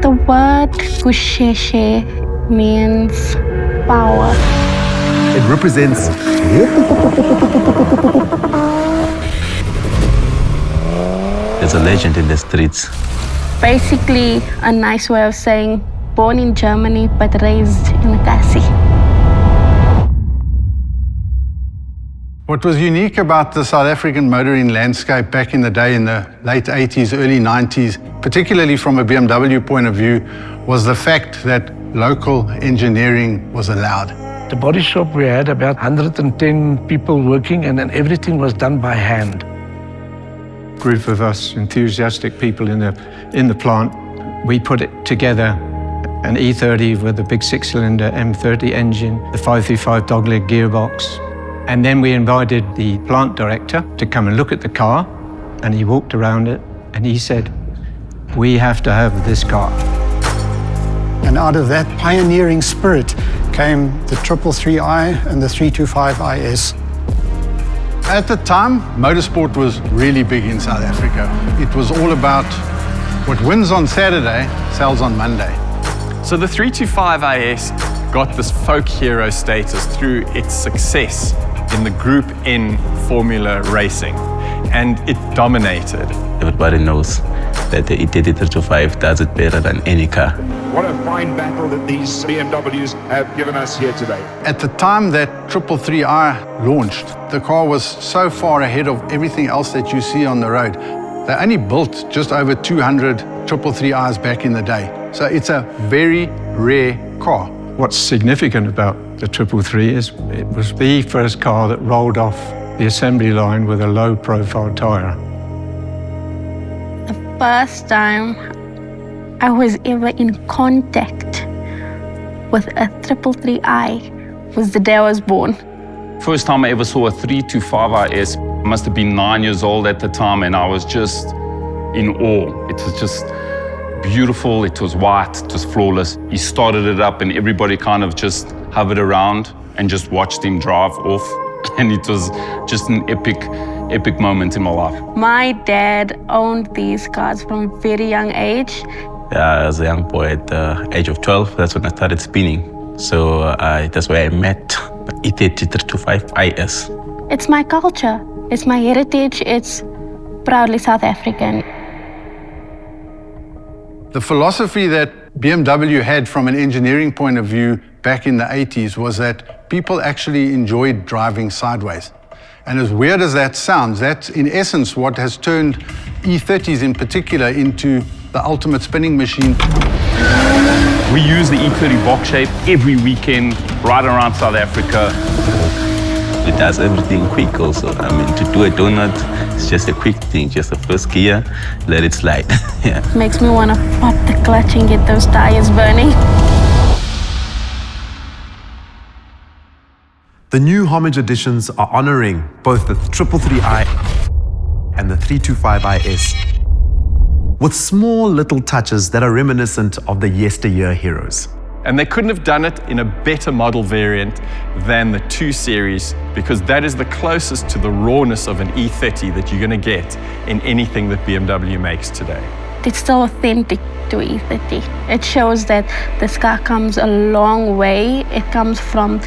The word kusheshe means power. It represents There's a legend in the streets. Basically, a nice way of saying born in Germany but raised in Kasi. What was unique about the South African motoring landscape back in the day, in the late 80s, early 90s, particularly from a BMW point of view, was the fact that local engineering was allowed. The body shop, we had about 110 people working, and then everything was done by hand. Group of us enthusiastic people in the plant, we put it together, an E30 with a big 6-cylinder M30 engine, the 535 dogleg gearbox. And then we invited the plant director to come and look at the car, and he walked around it and he said, "We have to have this car." And out of that pioneering spirit came the 333i and the 325IS. At the time, motorsport was really big in South Africa. It was all about what wins on Saturday sells on Monday. So the 325IS got this folk hero status through its success in the Group N Formula racing, and it dominated. Everybody knows that the E30 does it better than any car. What a fine battle that these BMWs have given us here today. At the time that 333i launched, the car was so far ahead of everything else that you see on the road. They only built just over 200 333i's back in the day. So it's a very rare car. What's significant about the 333 is it was the first car that rolled off the assembly line with a low-profile tyre. The first time I was ever in contact with a 333i was the day I was born. First time I ever saw a 325IS, I must have been 9 years old at the time, and I was just in awe. It was just beautiful, it was white, it was flawless. He started it up and everybody kind of just hovered around and just watched him drive off. And it was just an epic moment in my life. My dad owned these cars from a very young age. As a young boy at the age of 12, that's when I started spinning. So that's where I met E30 325IS. It's my culture, it's my heritage, it's proudly South African. The philosophy that BMW had from an engineering point of view back in the 80s was that people actually enjoyed driving sideways. And as weird as that sounds, that's in essence what has turned E30s in particular into the ultimate spinning machine. We use the E30 box shape every weekend right around South Africa. It does everything quick also. I mean, to do a donut, it's just a quick thing, just the first gear, let it slide. Yeah. Makes me want to pop the clutch and get those tires burning. The new Homage Editions are honoring both the 333i and the 325IS with small little touches that are reminiscent of the yesteryear heroes. And they couldn't have done it in a better model variant than the 2 Series, because that is the closest to the rawness of an E30 that you're going to get in anything that BMW makes today. It's still authentic to E30. It shows that this car comes a long way. It comes from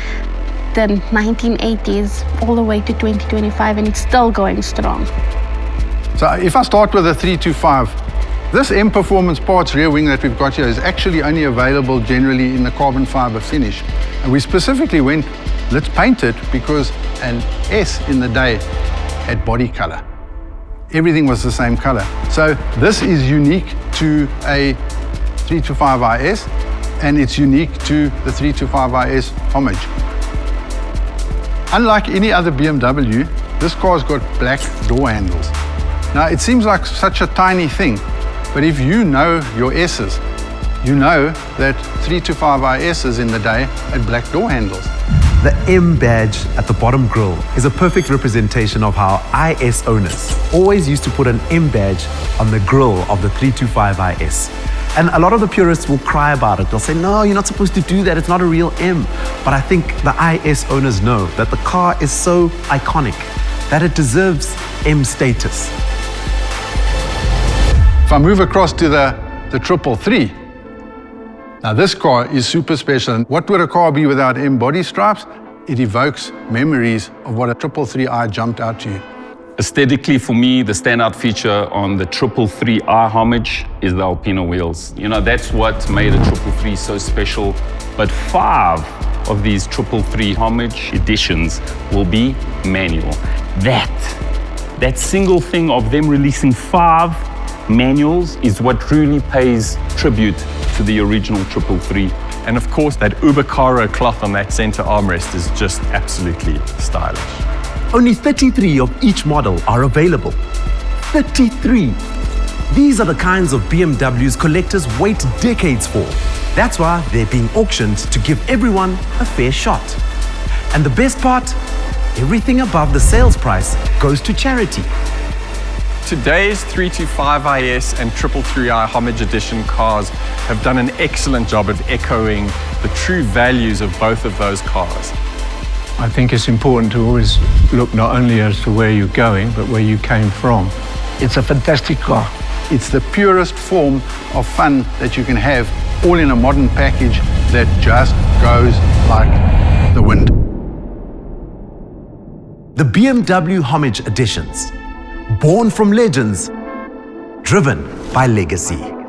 the 1980s all the way to 2025, and it's still going strong. So if I start with the 325, this M Performance Parts rear wing that we've got here is actually only available generally in the carbon fiber finish. And we specifically went, let's paint it, because an S in the day had body color. Everything was the same color. So this is unique to a 325IS, and it's unique to the 325IS Homage. Unlike any other BMW, this car's got black door handles. Now, it seems like such a tiny thing, but if you know your S's, you know that 325ISs in the day had black door handles. The M badge at the bottom grille is a perfect representation of how IS owners always used to put an M badge on the grille of the 325IS. And a lot of the purists will cry about it. They'll say, no, you're not supposed to do that. It's not a real M. But I think the IS owners know that the car is so iconic that it deserves M status. If I move across to the 333, Now this car is super special. And what would a car be without M body stripes? It evokes memories of what a 333i jumped out to you. Aesthetically, for me, the standout feature on the 333i Homage is the Alpino wheels. You know, that's what made a 333 so special. But 5 of these 333 Homage Editions will be manual. That single thing of them releasing 5 manuals is what really pays tribute to the original 333. And of course, that Ubicaro cloth on that center armrest is just absolutely stylish. Only 33 of each model are available. 33! These are the kinds of BMWs collectors wait decades for. That's why they're being auctioned to give everyone a fair shot. And the best part? Everything above the sales price goes to charity. Today's 325IS and 333i Homage Edition cars have done an excellent job of echoing the true values of both of those cars. I think it's important to always look not only as to where you're going, but where you came from. It's a fantastic car. It's the purest form of fun that you can have, all in a modern package that just goes like the wind. The BMW Homage Editions. Born from legends, driven by legacy.